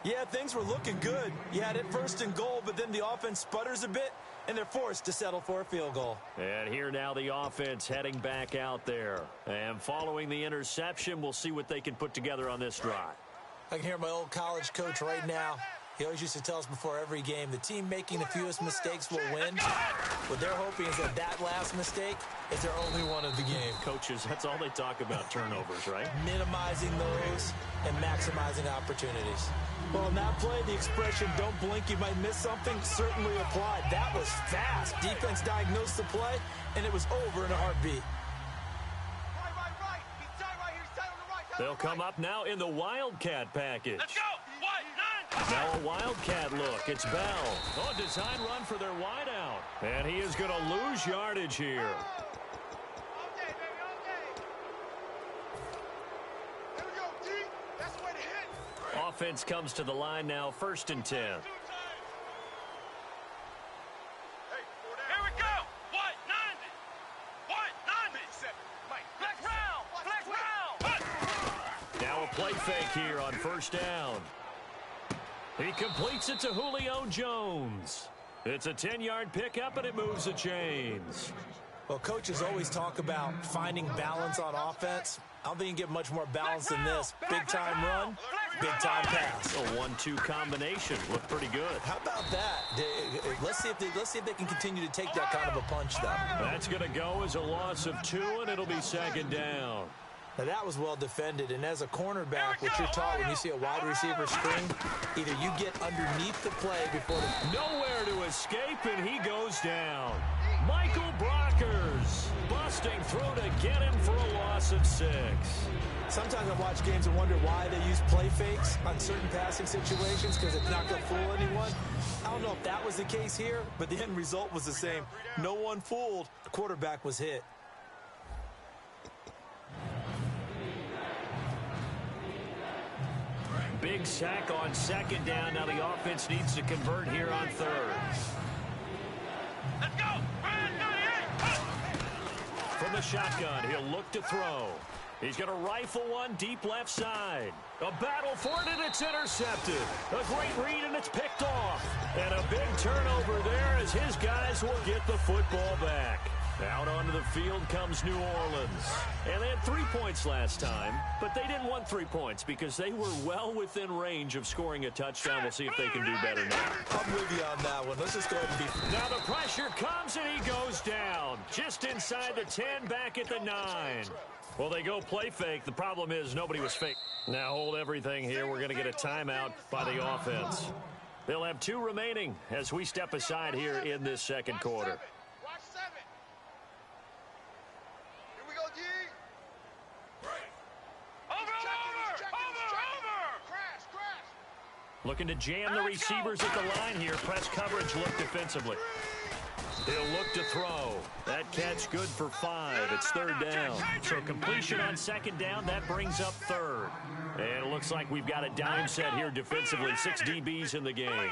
Yeah, things were looking good. You had it first and goal, but then the offense sputters a bit, and they're forced to settle for a field goal. And here now the offense heading back out there. And following the interception, we'll see what they can put together on this drive. I can hear my old college coach right now. He always used to tell us before every game, the team making the fewest mistakes will win. What they're hoping is that last mistake is their only one of the game. Coaches, that's all they talk about, turnovers, right? Minimizing those and maximizing opportunities. Well, in that play, the expression, don't blink, you might miss something, certainly applied. That was fast. Defense diagnosed the play, and it was over in a heartbeat. Right. He's tight right here. He's tight on the right. They'll come up now in the Wildcat package. Let's go. Now a Wildcat look. It's Bell. Oh, design run for their wideout. And he is going to lose yardage here. Okay, baby, okay. There we go, D. That's the way to hit. Offense comes to the line now, 1st and 10. Hey, here we go. What? 90. Mike. Flex round. Now a play fake here on 1st down. He completes it to Julio Jones. It's a 10-yard pickup, and it moves the chains. Well, coaches always talk about finding balance on offense. I don't think you can get much more balance than this. Big-time run, big-time pass. A 1-2 combination. Looked pretty good. How about that? Let's see if they can continue to take that kind of a punch, though. That's going to go as a loss of 2, and it'll be 2nd down. Now, that was well defended, and as a cornerback, what you're taught when you see a wide receiver screen, either you get underneath the play before the... Nowhere to escape, and he goes down. Michael Brockers busting through to get him for a loss of 6. Sometimes I watch games and wonder why they use play fakes on certain passing situations because it's not going to fool anyone. I don't know if that was the case here, but the end result was the same. No one fooled. The quarterback was hit. Big sack on 2nd down. Now the offense needs to convert here on 3rd. Let's go. From the shotgun, he'll look to throw. He's going to rifle one deep left side. A battle for it, and it's intercepted. A great read, and it's picked off. And a big turnover there as his guys will get the football back. Out onto the field comes New Orleans. And they had 3 points last time, but they didn't want 3 points because they were well within range of scoring a touchdown. We'll see if they can do better now. I'm with you on that one. Let's just go ahead and be... Now the pressure comes, and he goes down. Just inside the 10, back at the 9. Well, they go play fake. The problem is nobody was fake. Now hold everything here. We're going to get a timeout by the offense. They'll have 2 remaining as we step aside here in this 2nd quarter. Watch 7. Here we go, D. Over. Crash. Looking to jam the receivers at the line here. Press coverage look defensively. He'll look to throw. That catch good for 5. It's 3rd down. So completion on 2nd down. That brings up 3rd. And it looks like we've got a dime set here defensively. 6 DBs in the game.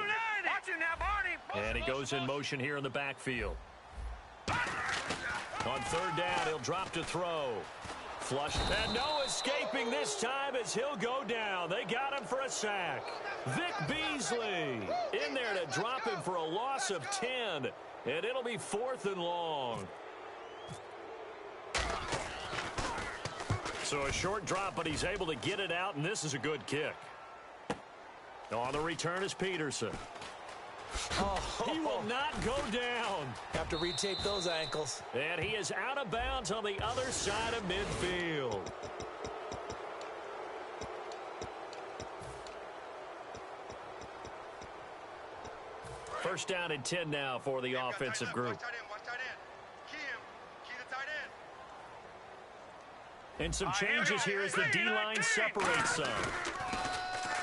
And he goes in motion here in the backfield. On 3rd down, he'll drop to throw. Flush. And no escaping this time as he'll go down. They got him for a sack. Vic Beasley in there to drop him for a loss of 10. And it'll be 4th and long. So a short drop, but he's able to get it out, and this is a good kick. On the return is Peterson. He will not go down. Have to retape those ankles. And he is out of bounds on the other side of midfield. First down and 10 now for the offensive group. Watch tight end. Key the tight end. And some changes here as the D-line separates some.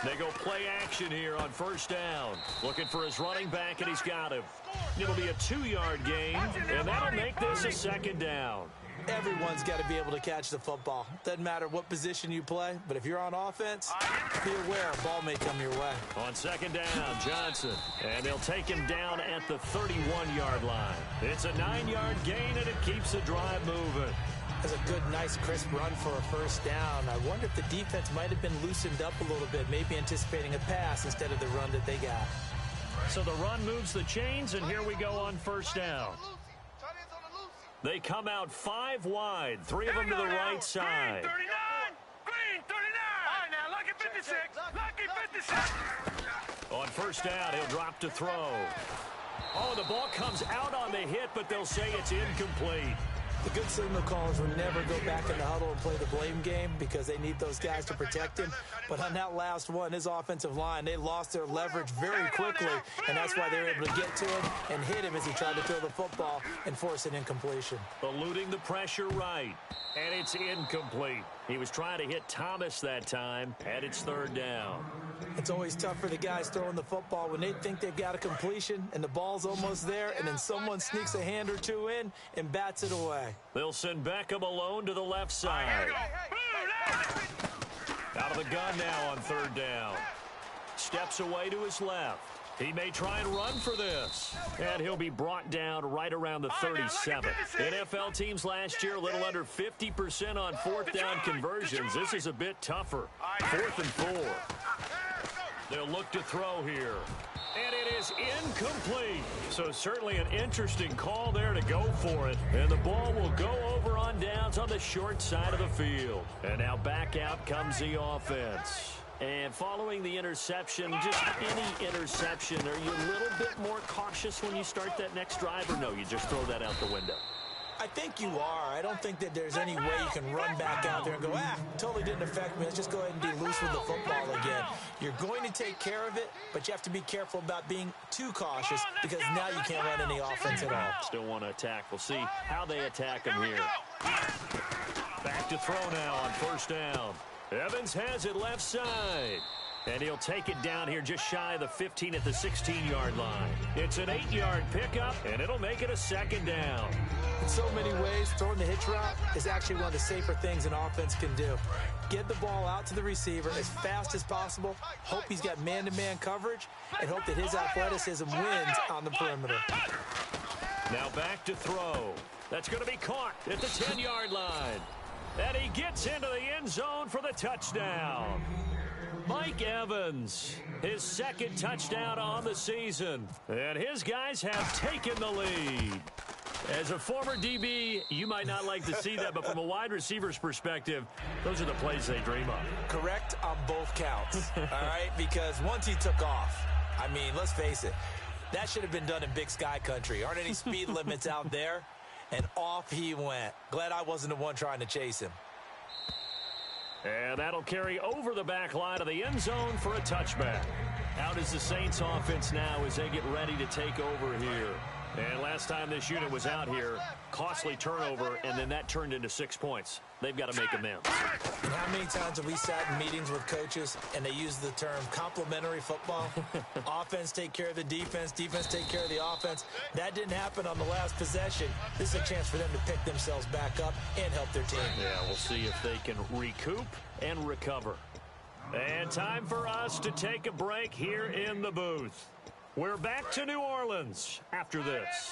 They go play action here on 1st down. Looking for his running back, and he's got him. It'll be a 2-yard gain, and that'll make this a 2nd down. Everyone's got to be able to catch the football. Doesn't matter what position you play, but if you're on offense, be aware a ball may come your way. On 2nd down, Johnson. And they'll take him down at the 31-yard line. It's a 9-yard gain, and it keeps the drive moving. That's a good, nice, crisp run for a first down. I wonder if the defense might have been loosened up a little bit, maybe anticipating a pass instead of the run that they got. So the run moves the chains, and here we go on first down. They come out 5 wide, 3 of them to the right side. Green 39. All right, now, lucky 56. Lucky 56. On first down, he'll drop to throw. Oh, the ball comes out on the hit, but they'll say it's incomplete. The good signal callers will never go back in the huddle and play the blame game because they need those guys to protect him. But on that last one, his offensive line, they lost their leverage very quickly, and that's why they were able to get to him and hit him as he tried to throw the football and force an incompletion. Eluding the pressure right, and it's incomplete. He was trying to hit Thomas that time, and it's third down. It's always tough for the guys throwing the football when they think they've got a completion and the ball's almost there, and then someone sneaks a hand or two in and bats it away. They'll send Beckham alone to the left side. Out of the gun now on third down. Steps away to his left. He may try and run for this. And he'll be brought down right around the 37. NFL teams last year a little under 50% on fourth down conversions. This is a bit tougher. 4th and 4. They'll look to throw here. And it is incomplete. So certainly an interesting call there to go for it. And the ball will go over on downs on the short side of the field. And now back out comes the offense. And following the interception, just any interception, are you a little bit more cautious when you start that next drive, or no, you just throw that out the window? I think you are. I don't think that there's any way you can run back out there and go, totally didn't affect me. Let's just go ahead and be loose with the football again. You're going to take care of it, but you have to be careful about being too cautious because now you can't run any offense at all. Still want to attack. We'll see how they attack him here. Back to throw now on first down. Evans has it left side. And he'll take it down here just shy of the 15 at the 16-yard line. It's an 8-yard pickup, and it'll make it a second down. In so many ways, throwing the hitch route is actually one of the safer things an offense can do. Get the ball out to the receiver as fast as possible, hope he's got man-to-man coverage, and hope that his athleticism wins on the perimeter. Now back to throw. That's going to be caught at the 10-yard line. And he gets into the end zone for the touchdown. Mike Evans, his second touchdown on the season. And his guys have taken the lead. As a former DB, you might not like to see that, but from a wide receiver's perspective, those are the plays they dream of. Correct on both counts, all right? Because once he took off, I mean, let's face it, that should have been done in Big Sky country. Aren't any speed limits out there? And off he went. Glad I wasn't the one trying to chase him. And that'll carry over the back line of the end zone for a touchback. Out is the Saints offense now as they get ready to take over here. And last time this unit was out here, costly turnover, and then that turned into 6 points. They've got to make amends. And how many times have we sat in meetings with coaches and they use the term complementary football? Offense take care of the defense, defense take care of the offense. That didn't happen on the last possession. This is a chance for them to pick themselves back up and help their team. Yeah, we'll see if they can recoup and recover. And time for us to take a break here in the booth. We're back to New Orleans after this.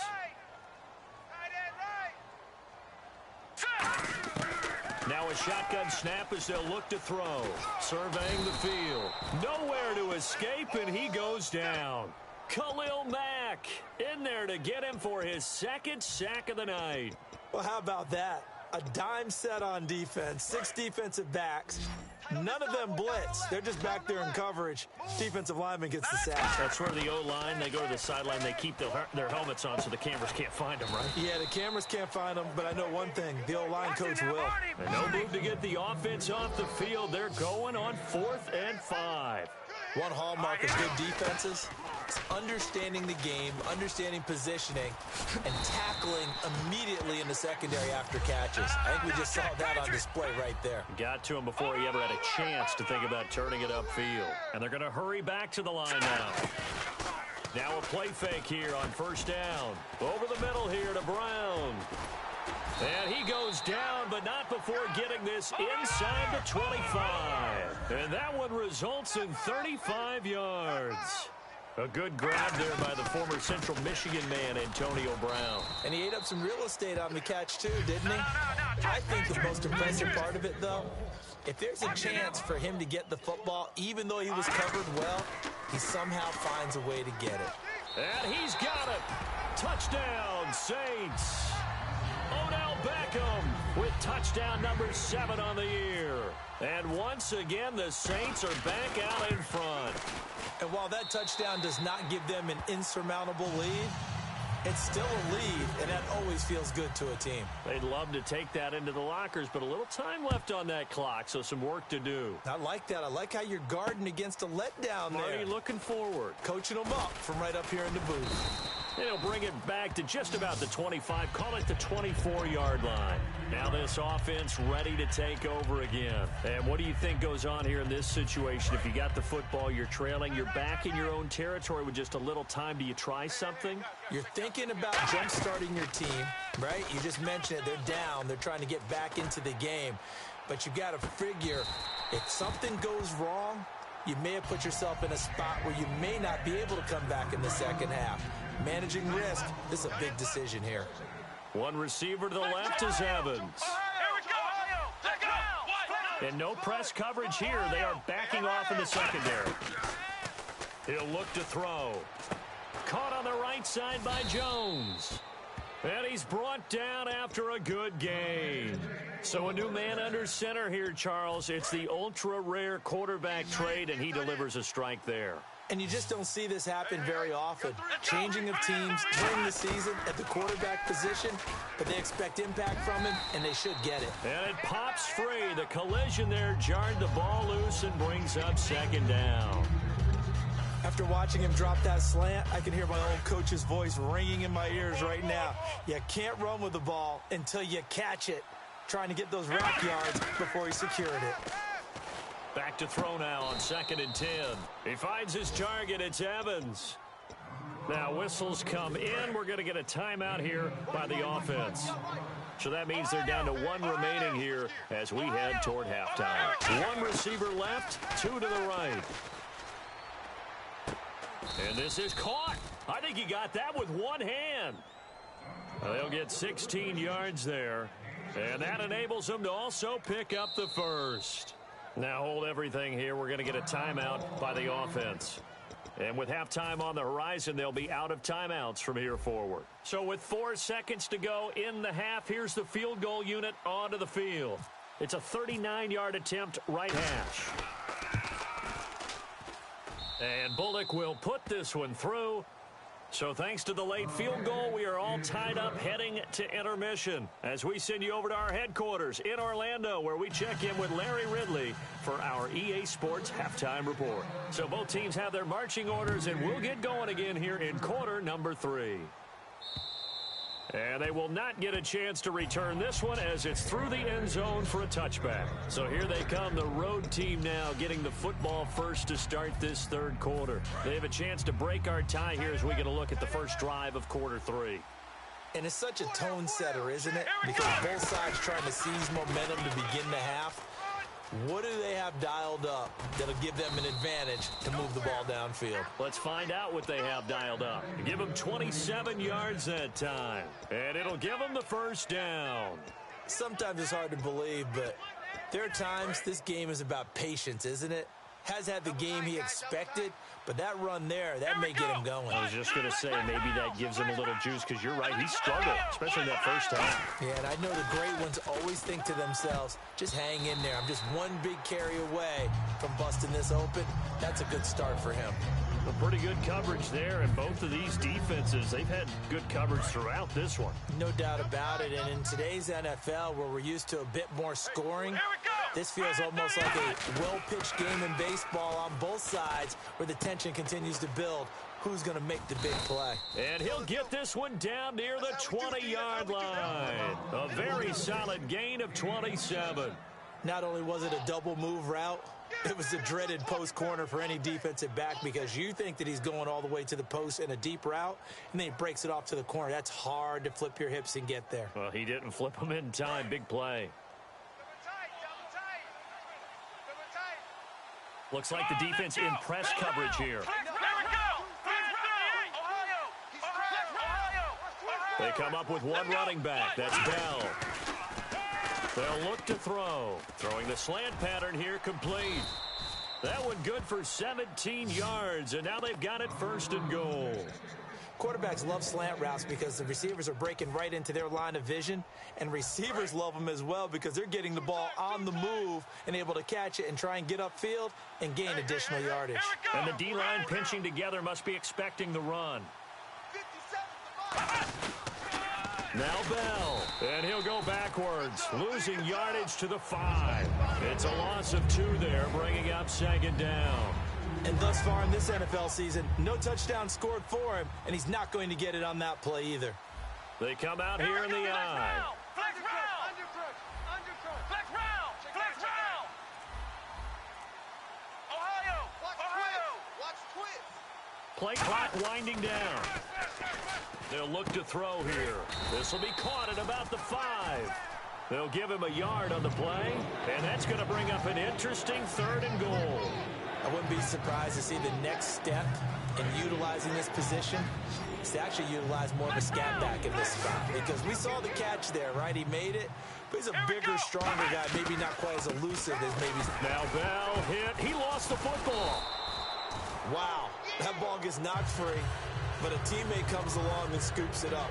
Now a shotgun snap as they'll look to throw. Surveying the field. Nowhere to escape, and he goes down. Khalil Mack in there to get him for his second sack of the night. Well, how about that? A dime set on defense, 6 defensive backs. None of them blitz. They're just back there in coverage. Defensive lineman gets the sack. That's where the O-line, they go to the sideline, they keep their helmets on so the cameras can't find them, right? Yeah, the cameras can't find them, but I know one thing. The O-line coach will. And no move to get the offense off the field. They're going on 4th and 5. One hallmark of good defenses is understanding the game, understanding positioning, and tackling immediately in the secondary after catches. I think we just saw that on display right there. Got to him before he ever had a chance to think about turning it upfield. And they're going to hurry back to the line now. Now a play fake here on first down. Over the middle here to Brown. And he goes down, but not before getting this inside the 25. And that one results in 35 yards. A good grab there by the former Central Michigan man, Antonio Brown. And he ate up some real estate on the catch, too, didn't he? I think the most impressive part of it, though, if there's a chance for him to get the football, even though he was covered well, he somehow finds a way to get it. And he's got it. Touchdown, Saints. Odell Beckham with touchdown number 7 on the year. And once again, the Saints are back out in front. And while that touchdown does not give them an insurmountable lead, it's still a lead, and that always feels good to a team. They'd love to take that into the lockers, but a little time left on that clock, so some work to do. I like that. I like how you're guarding against a letdown there. Already looking forward. Coaching them up from right up here in the booth. And he'll bring it back to just about the 25, call it the 24-yard line. Now this offense ready to take over again. And what do you think goes on here in this situation? If you got the football, you're trailing, you're back in your own territory with just a little time. Do you try something? You're thinking about jump-starting your team, right? You just mentioned it. They're down. They're trying to get back into the game. But you got to figure if something goes wrong, you may have put yourself in a spot where you may not be able to come back in the second half. Managing risk, this is a big decision here. One receiver to the left is Evans. And no press coverage here. They are backing off in the secondary. He'll look to throw. Caught on the right side by Jones. And he's brought down after a good gain. So a new man under center here, Charles. It's the ultra-rare quarterback trade, and he delivers a strike there. And you just don't see this happen very often. Changing of teams during the season at the quarterback position, but they expect impact from him, and they should get it. And it pops free. The collision there jarred the ball loose and brings up second down. After watching him drop that slant, I can hear my old coach's voice ringing in my ears right now. You can't run with the ball until you catch it. Trying to get those rack yards before he secured it. Back to throw now on 2nd and 10. He finds his target. It's Evans. Now whistles come in. We're going to get a timeout here by the offense. So that means they're down to 1 remaining here as we head toward halftime. 1 receiver left, 2 to the right. And this is caught. I think he got that with one hand. They'll get 16 yards there. And that enables them to also pick up the first. Now hold everything here. We're going to get a timeout by the offense. And with halftime on the horizon, they'll be out of timeouts from here forward. So with 4 seconds to go in the half, here's the field goal unit onto the field. It's a 39-yard attempt, right hash. And Bullock will put this one through. So thanks to the late field goal, we are all tied up heading to intermission as we send you over to our headquarters in Orlando, where we check in with Larry Ridley for our EA Sports Halftime Report. So both teams have their marching orders, and we'll get going again here in quarter number 3. And they will not get a chance to return this one as it's through the end zone for a touchback. So here they come, the road team now getting the football first to start this third quarter. They have a chance to break our tie here as we get a look at the first drive of quarter 3. And it's such a tone setter, isn't it? Because both sides trying to seize momentum to begin the half. What do they have dialed up that'll give them an advantage to move the ball downfield? Let's find out what they have dialed up. Give them 27 yards that time. And it'll give them the first down. Sometimes it's hard to believe, but there are times this game is about patience, isn't it? Has had the game he expected, but that run there, that may get him going. I was just going to say, maybe that gives him a little juice, because you're right, he struggled, especially that first time. Yeah, and I know the great ones always think to themselves, just hang in there. I'm just one big carry away from busting this open. That's a good start for him. A pretty good coverage there, and both of these defenses, they've had good coverage throughout this one. No doubt about it, and in today's NFL, where we're used to a bit more scoring, this feels almost like a well-pitched game in baseball on both sides where the tension continues to build. Who's going to make the big play? And he'll get this one down near the 20-yard line. A very solid gain of 27. Not only was it a double move route, it was a dreaded post corner for any defensive back, because you think that he's going all the way to the post in a deep route, and then he breaks it off to the corner. That's hard to flip your hips and get there. Well, he didn't flip them in time. Big play. Looks like the defense in press coverage here. They come up with one running back. That's Bell. They'll look to throw. Throwing the slant pattern here, complete. That one good for 17 yards, and now they've got it 1st and goal. Quarterbacks love slant routes because the receivers are breaking right into their line of vision, and receivers love them as well because they're getting the ball on the move and able to catch it and try and get upfield and gain additional yardage. And the D-line pinching together must be expecting the run. Now Bell, and he'll go backwards, losing yardage to the 5. It's a loss of 2 there, bringing up 2nd down. And thus far in this NFL season, no touchdown scored for him, and he's not going to get it on that play either. They come out here in the eye. Flex round! Flex round! Flex round! Ohio! Watch twist! Play clock winding down. They'll look to throw here. This will be caught at about the 5. They'll give him a yard on the play, and that's going to bring up an interesting 3rd and goal. I wouldn't be surprised to see the next step in utilizing this position is to actually utilize more of a scat back in this spot, because we saw the catch there, right? He made it, but he's a bigger, stronger guy, maybe not quite as elusive as maybe. Now Bell hit. He lost the football. Wow, that ball gets knocked free, but a teammate comes along and scoops it up.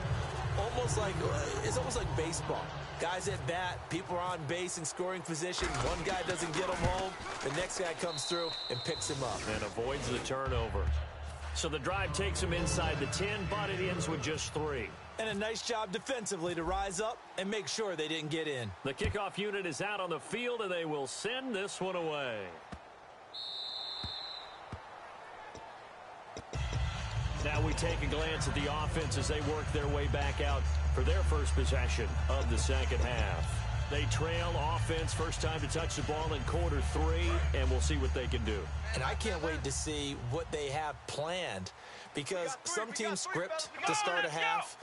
It's almost like baseball. Guys at bat, people are on base in scoring position. One guy doesn't get him home. The next guy comes through and picks him up. And avoids the turnover. So the drive takes him inside the 10, but it ends with just 3. And a nice job defensively to rise up and make sure they didn't get in. The kickoff unit is out on the field, and they will send this one away. Now we take a glance at the offense as they work their way back out for their first possession of the 2nd half. They trail offense, first time to touch the ball in quarter 3, and we'll see what they can do. And I can't wait to see what they have planned, because some teams script to start a half.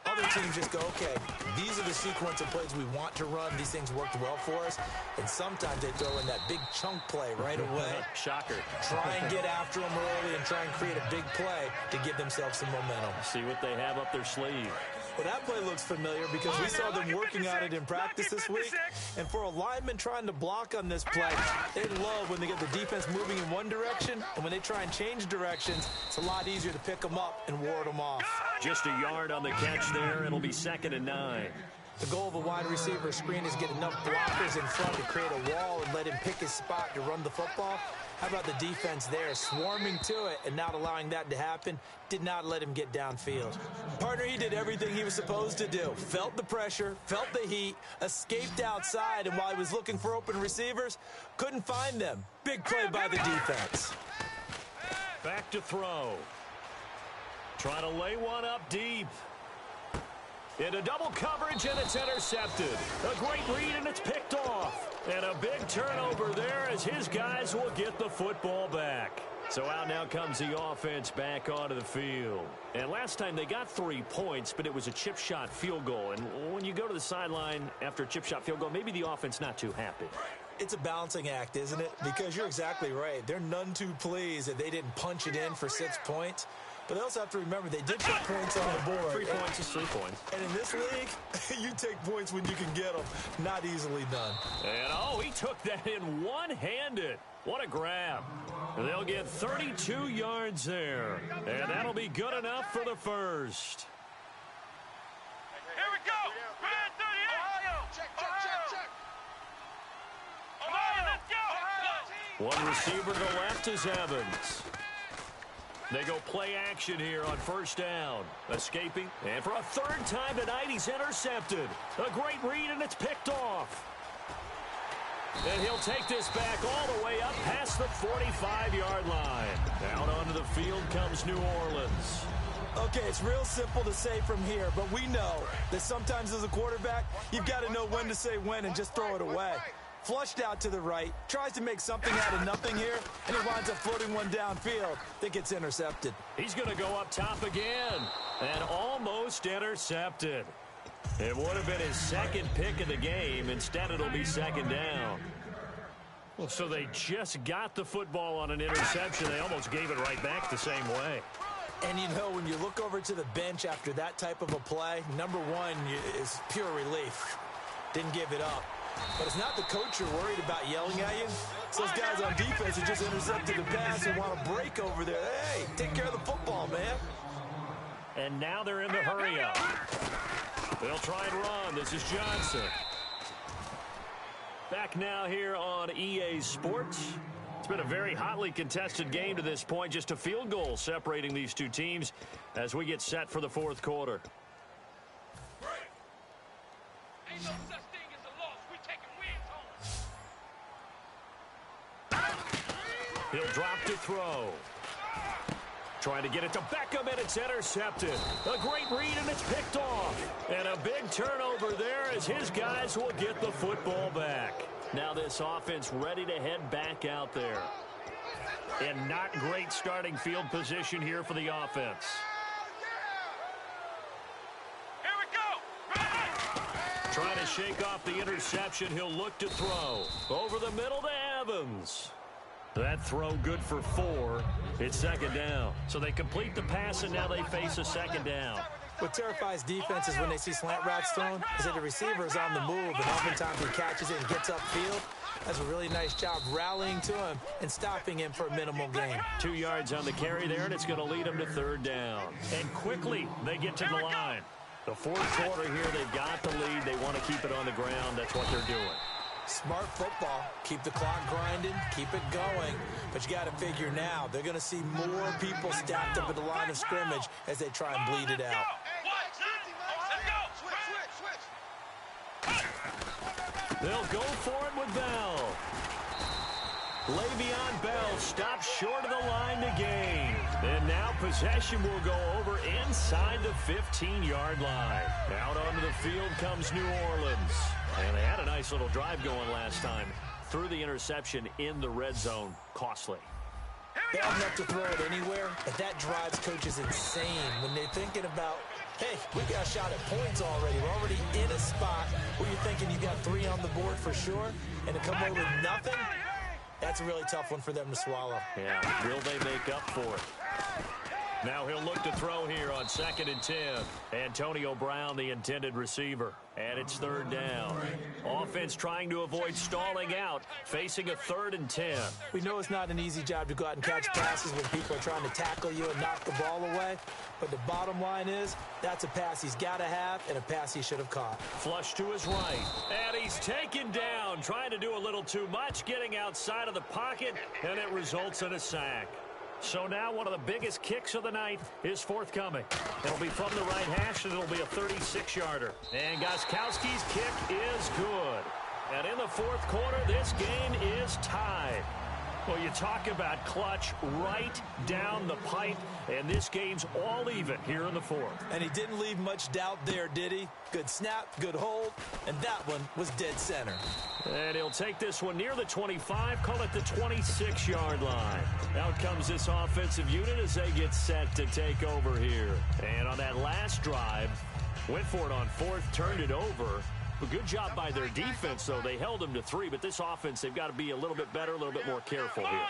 Other teams just go, okay, these are the sequence of plays we want to run. These things worked well for us. And sometimes they throw in that big chunk play right away. Shocker. Try and get after them early and try and create a big play to give themselves some momentum. See what they have up their sleeve. Well, that play looks familiar because we saw them working on it in practice this week. And for a lineman trying to block on this play, they love when they get the defense moving in one direction. And when they try and change directions, it's a lot easier to pick them up and ward them off. Just a yard on the catch there. It'll be 2nd and 9. The goal of a wide receiver screen is get enough blockers in front to create a wall and let him pick his spot to run the football. How about the defense there, swarming to it and not allowing that to happen? Did not let him get downfield. Partner, he did everything he was supposed to do. Felt the pressure, felt the heat, escaped outside, and while he was looking for open receivers, couldn't find them. Big play by the defense. Back to throw. Trying to lay one up deep. Into double coverage, and it's intercepted. A great read, and it's picked off. And a big turnover there as his guys will get the football back. So out now comes the offense back onto the field. And last time they got 3 points, but it was a chip shot field goal. And when you go to the sideline after a chip shot field goal, maybe the offense not too happy. It's a balancing act, isn't it? Because you're exactly right. They're none too pleased that they didn't punch it in for 6 points. But they also have to remember they did put points on the board. 3 points is 3 points. And in this league, you take points when you can get them. Not easily done. And, oh, he took that in one-handed. What a grab. They'll get 32 yards there. And that'll be good enough for the first. Here we go! Red 38! Ohio! Check. Ohio, let's go! One receiver to the left is Evans. They go play action here on first down. Escaping. And for a 3rd time tonight, he's intercepted. A great read, and it's picked off. And he'll take this back all the way up past the 45-yard line. Out onto the field comes New Orleans. Okay, it's real simple to say from here, but we know that sometimes as a quarterback, you've got to know when to say when and just throw it away. Flushed out to the right, tries to make something out of nothing here, and he winds up floating one downfield that gets intercepted. He's going to go up top again, and almost intercepted. It would have been his 2nd pick of the game. Instead, it'll be 2nd down. Well, so they just got the football on an interception. They almost gave it right back the same way. And, you know, when you look over to the bench after that type of a play, number one is pure relief. Didn't give it up. But it's not the coach you're worried about yelling at you. It's those guys on defense who just intercepted the pass and want to break over there. Hey, take care of the football, man. And now they're in the hurry-up. They'll try and run. This is Johnson. Back now here on EA Sports. It's been a very hotly contested game to this point. Just a field goal separating these two teams as we get set for the fourth quarter. Ain't no such thing as a loss. We taking wins home. He'll drop to throw. Trying to get it to Beckham, and it's intercepted. A great read, and it's picked off. And a big turnover there as his guys will get the football back. Now this offense ready to head back out there. And not great starting field position here for the offense. Here we go. Trying to shake off the interception. He'll look to throw. Over the middle to Evans. That throw good for 4. It's second down. So they complete the pass, and now they face a second down. What terrifies defenses when they see slant routes thrown is that the receiver is on the move, and oftentimes he catches it and gets upfield. That's a really nice job rallying to him and stopping him for a minimal gain. 2 yards on the carry there, and it's going to lead them to third down. And quickly, they get to the line. The fourth quarter here, they've got the lead. They want to keep it on the ground. That's what they're doing. Smart football. Keep the clock grinding. Keep it going. But you got to figure now, they're going to see more people stacked up at the line of scrimmage as they try and bleed it out. They'll go for it with Bell. Le'Veon Bell stops short of the line to gain. And now possession will go over inside the 15-yard line. Out onto the field comes New Orleans. And they had a nice little drive going last time. Threw the interception in the red zone. Costly. Bad enough to throw it anywhere, but that drives coaches insane when they're thinking about, hey, we got a shot at points already. We're already in a spot where you're thinking you got 3 on the board for sure, and to come away with nothing, that's a really tough one for them to swallow. Yeah, will they make up for it? Now he'll look to throw here on 2nd and 10. Antonio Brown, the intended receiver. And it's third down. Offense trying to avoid stalling out, facing a 3rd and 10. We know it's not an easy job to go out and catch passes when people are trying to tackle you and knock the ball away. But the bottom line is, that's a pass he's got to have and a pass he should have caught. Flush to his right. And he's taken down, trying to do a little too much, getting outside of the pocket, and it results in a sack. So now one of the biggest kicks of the night is forthcoming. It'll be from the right hash, and it'll be a 36-yarder. And Gostkowski's kick is good. And in the fourth quarter, this game is tied. Well, you talk about clutch right down the pipe, and this game's all even here in the fourth. And he didn't leave much doubt there, did he? Good snap, good hold, and that one was dead center. And he'll take this one near the 25, call it the 26-yard line. Out comes this offensive unit as they get set to take over here. And on that last drive, went for it on 4th, turned it over. A good job by their defense, though. They held them to 3, but this offense, they've got to be a little bit better, a little bit more careful here.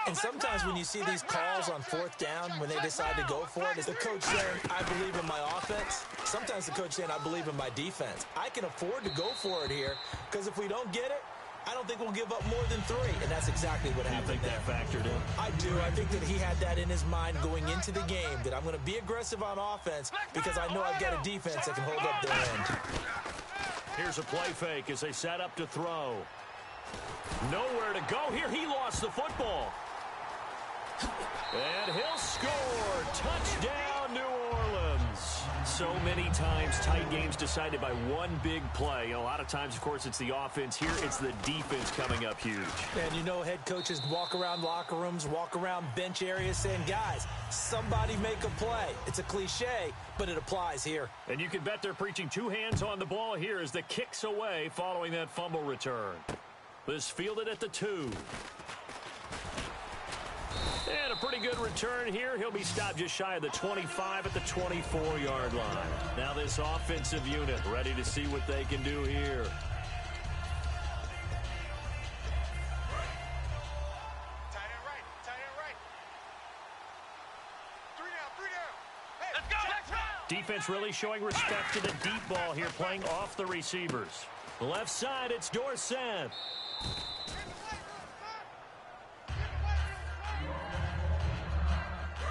And sometimes when you see these calls on 4th down, when they decide to go for it, is the coach saying, I believe in my offense? Sometimes the coach saying, I believe in my defense. I can afford to go for it here, because if we don't get it, I don't think we'll give up more than 3, and that's exactly what happened. You think that factored in? I do. I think that he had that in his mind going into the game, that I'm going to be aggressive on offense because I know I've got a defense that can hold up their end. Here's a play fake as they set up to throw. Nowhere to go here. He lost the football. And he'll score. Touchdown, New Orleans. So many times tight games decided by one big play. A lot of times, of course, it's the offense. Here, it's the defense coming up huge. And you know head coaches walk around locker rooms, walk around bench areas saying, guys, somebody make a play. It's a cliche, but it applies here. And you can bet they're preaching 2 hands on the ball here as the kick's away following that fumble return. This fielded at the 2. And a pretty good return here. He'll be stopped just shy of the 25 at the 24-yard line. Now this offensive unit ready to see what they can do here. Tight end right. 3 down. Defense really showing respect to the deep ball here, playing off the receivers. Left side, it's Dorsett.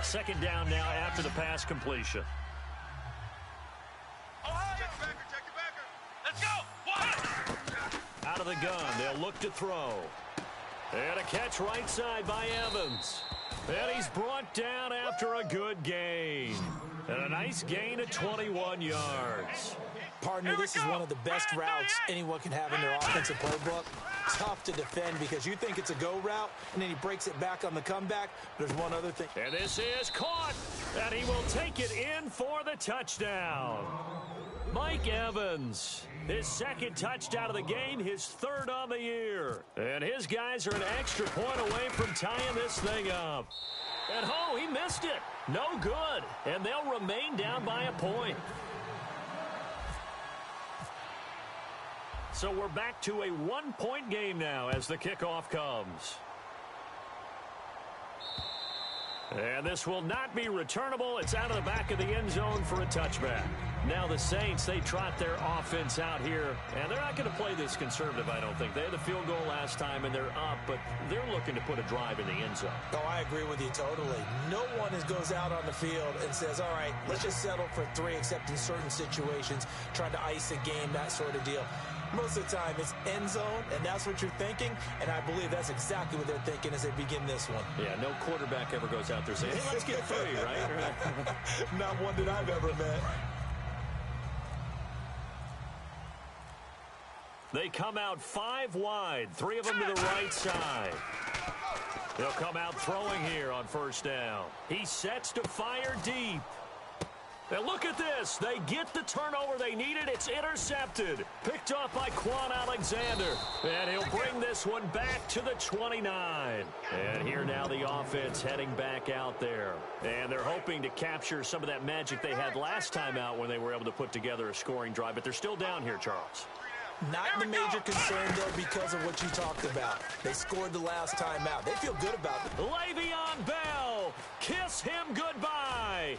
Second down now after the pass completion. Check the backer. Let's go. Out of the gun, they'll look to throw. And a catch right side by Evans. And he's brought down after a good gain. And a nice gain of 21 yards. Partner, this is one of the best routes anyone can have in their offensive playbook. Tough to defend because you think it's a go route, and then he breaks it back on the comeback. There's one other thing. And this is caught, and he will take it in for the touchdown. Mike Evans, his second touchdown of the game, his third on the year. And his guys are an extra point away from tying this thing up. And oh, he missed it. No good. And they'll remain down by a point. So we're back to a one-point game now as the kickoff comes. And this will not be returnable. It's out of the back of the end zone for a touchback. Now the Saints, they trot their offense out here, and they're not going to play this conservative, I don't think. They had the field goal last time, and they're up, but they're looking to put a drive in the end zone. Oh, I agree with you totally. No one goes out on the field and says, all right, let's just settle for 3, except in certain situations, trying to ice a game, that sort of deal. Most of the time, it's end zone, and that's what you're thinking, and I believe that's exactly what they're thinking as they begin this one. Yeah, no quarterback ever goes out there saying, hey, let's get 3, right? Not one that I've ever met. They come out 5 wide, 3 of them to the right side. They'll come out throwing here on first down. He sets to fire deep. And look at this. They get the turnover they needed. It's intercepted. Picked off by Quan Alexander. And he'll bring this one back to the 29. And here now the offense heading back out there. And they're hoping to capture some of that magic they had last time out when they were able to put together a scoring drive. But they're still down here, Charles. Not the major concern, though, because of what you talked about. They scored the last time out. They feel good about it. Le'Veon Bell. Kiss him goodbye.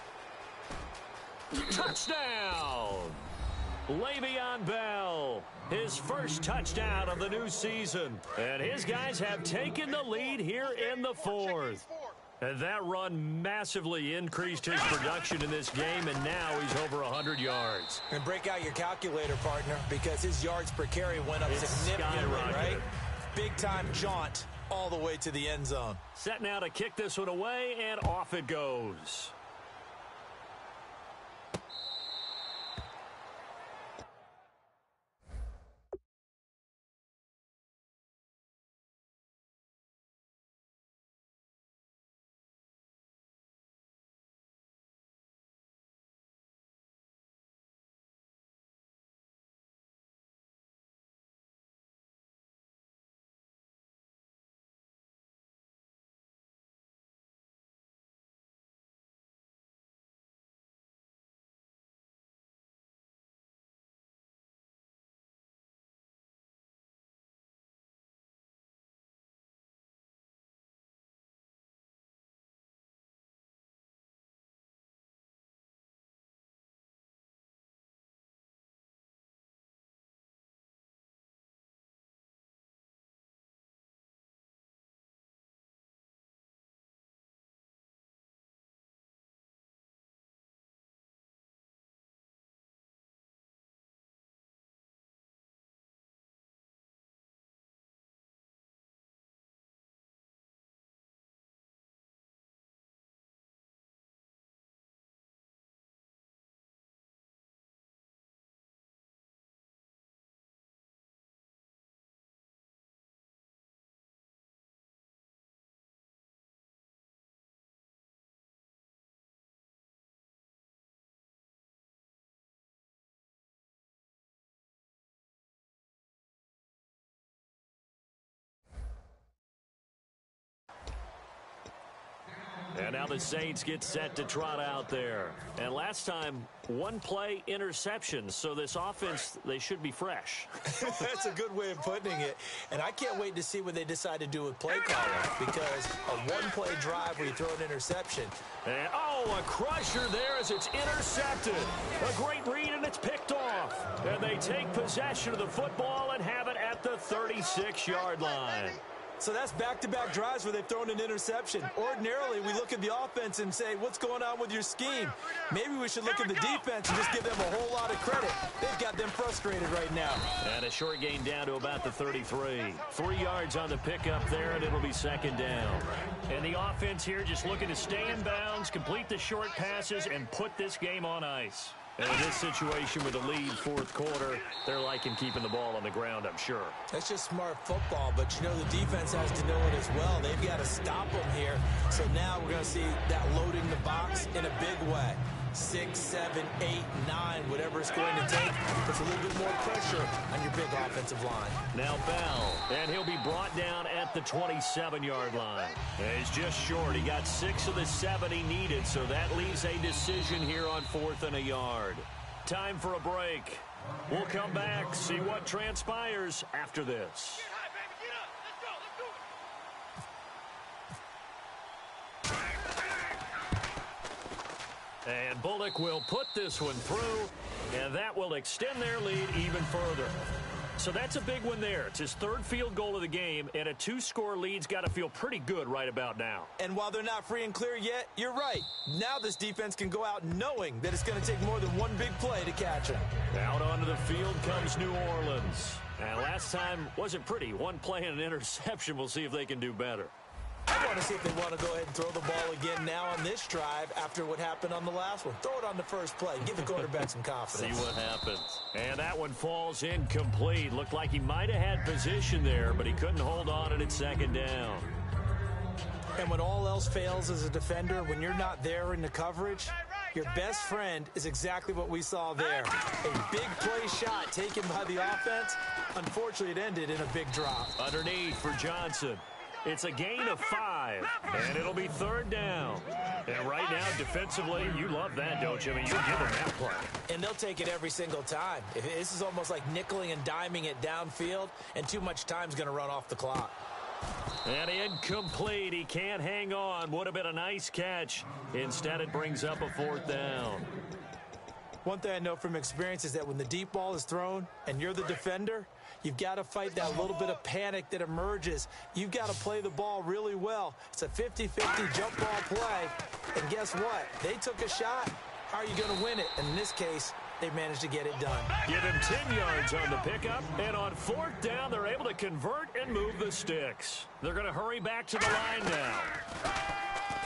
Touchdown! Le'Veon Bell, his first touchdown of the new season. And his guys have taken the lead here in the 4th. And that run massively increased his production in this game, and now he's over 100 yards. And break out your calculator, partner, because his yards per carry went up significantly, right? Big-time jaunt all the way to the end zone. Set now to kick this one away, and off it goes. And now the Saints get set to trot out there. And last time, one play interception. So this offense, they should be fresh. That's a good way of putting it. And I can't wait to see what they decide to do with play calling, because a one-play drive where you throw an interception. And, oh, a crusher there as it's intercepted. A great read, and it's picked off. And they take possession of the football and have it at the 36-yard line. So that's back-to-back drives where they've thrown an interception. Ordinarily, we look at the offense and say, what's going on with your scheme? Maybe we should look at the defense and just give them a whole lot of credit. They've got them frustrated right now. And a short gain down to about the 33. 3 yards on the pickup there, and it'll be second down. And the offense here just looking to stay in bounds, complete the short passes, and put this game on ice. And in this situation with a lead fourth quarter, they're liking keeping the ball on the ground, I'm sure. That's just smart football, but you know the defense has to know it as well. They've got to stop them here. So now we're going to see that loading the box in a big way. 6, 7, 8, 9, whatever it's going to take. Puts a little bit more pressure on your big offensive line. Now Bell, and he'll be brought down at the 27-yard line. And he's just short. He got 6 of the 7 he needed, so that leaves a decision here on 4th and a yard. Time for a break. We'll come back, see what transpires after this. And Bullock will put this one through, and that will extend their lead even further. So that's a big one there. It's his 3rd field goal of the game, and a 2-score lead's got to feel pretty good right about now. And while they're not free and clear yet, you're right. Now this defense can go out knowing that it's going to take more than one big play to catch them. Out onto the field comes New Orleans. And last time wasn't pretty. One play and an interception. We'll see if they can do better. I want to see if they want to go ahead and throw the ball again now on this drive after what happened on the last one. Throw it on the first play. Give the quarterback some confidence. See what happens. And that one falls incomplete. Looked like he might have had position there, but he couldn't hold on at second down. And when all else fails as a defender, when you're not there in the coverage, your best friend is exactly what we saw there. A big play shot taken by the offense. Unfortunately, it ended in a big drop. Underneath for Johnson. It's a gain of 5, and it'll be 3rd down. And right now, defensively, you love that, don't you? I mean, you give them that play. And they'll take it every single time. This is almost like nickeling and diming it downfield, and too much time's going to run off the clock. And incomplete. He can't hang on. Would have been a nice catch. Instead, it brings up a 4th down. One thing I know from experience is that when the deep ball is thrown and you're the defender, you've got to fight that little bit of panic that emerges. You've got to play the ball really well. It's a 50-50 jump ball play. And guess what? They took a shot. How are you going to win it? And in this case, they managed to get it done. Give him 10 yards on the pickup. And on 4th down, they're able to convert and move the sticks. They're going to hurry back to the line now.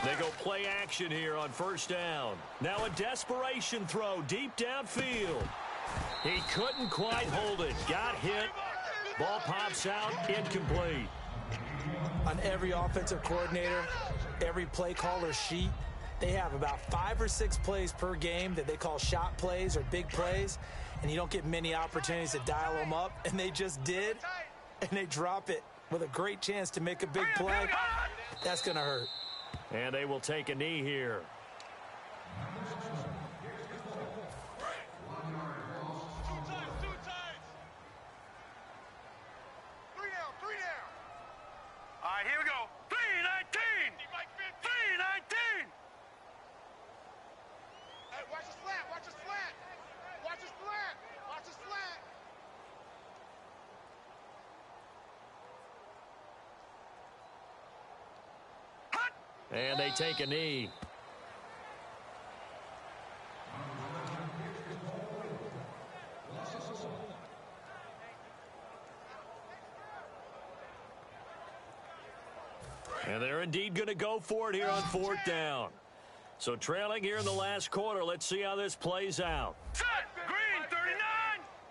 They go play action here on 1st down. Now a desperation throw deep downfield. He couldn't quite hold it. Got hit. Ball pops out. Incomplete. On every offensive coordinator, every play caller sheet, they have about 5 or 6 plays per game that they call shot plays or big plays, and you don't get many opportunities to dial them up, and they just did, and they drop it with a great chance to make a big play. That's going to hurt. And they will take a knee here. All right, here we go. 319. 319. Hey, watch his flat. Watch his flat. Watch his flat. Watch his flat. And they take a knee. And they're indeed going to go for it here on 4th down. So trailing here in the last quarter. Let's see how this plays out. Set. Green 39.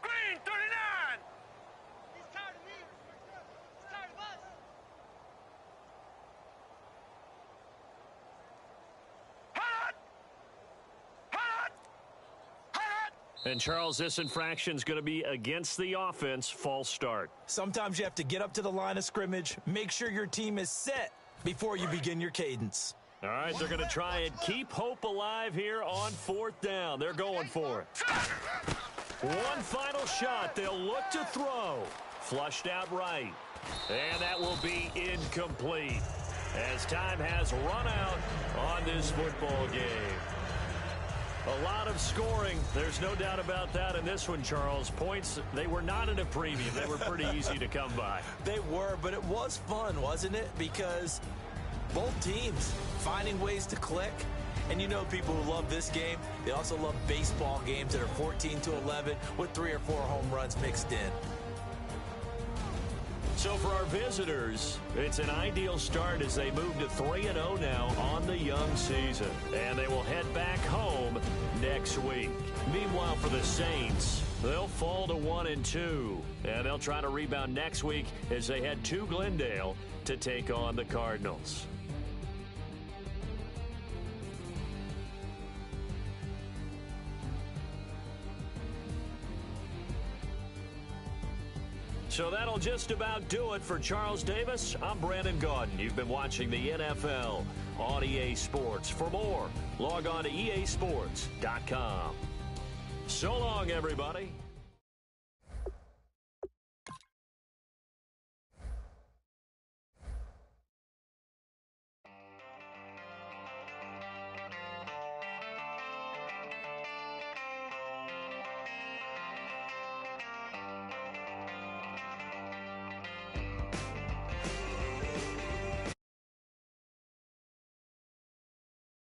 Green 39. He's tired of me. He's tired of us. Hot. Hot. Hot. And Charles, this infraction's going to be against the offense. False start. Sometimes you have to get up to the line of scrimmage, make sure your team is set before you begin your cadence. All right, they're going to try and keep hope alive here on 4th down. They're going for it. One final shot. They'll look to throw. Flushed out right. And that will be incomplete as time has run out on this football game. A lot of scoring. There's no doubt about that in this one, Charles. Points, they were not in a premium. They were pretty easy to come by. They were, but it was fun, wasn't it? Because both teams finding ways to click. And you know people who love this game, they also love baseball games that are 14-11 with 3 or 4 home runs mixed in. So for our visitors, it's an ideal start as they move to 3-0 now on the young season. And they will head back home next week. Meanwhile, for the Saints, they'll fall to 1-2. And they'll try to rebound next week as they head to Glendale to take on the Cardinals. So that'll just about do it for Charles Davis. I'm Brandon Gaudin. You've been watching the NFL on EA Sports. For more, log on to easports.com. So long, everybody.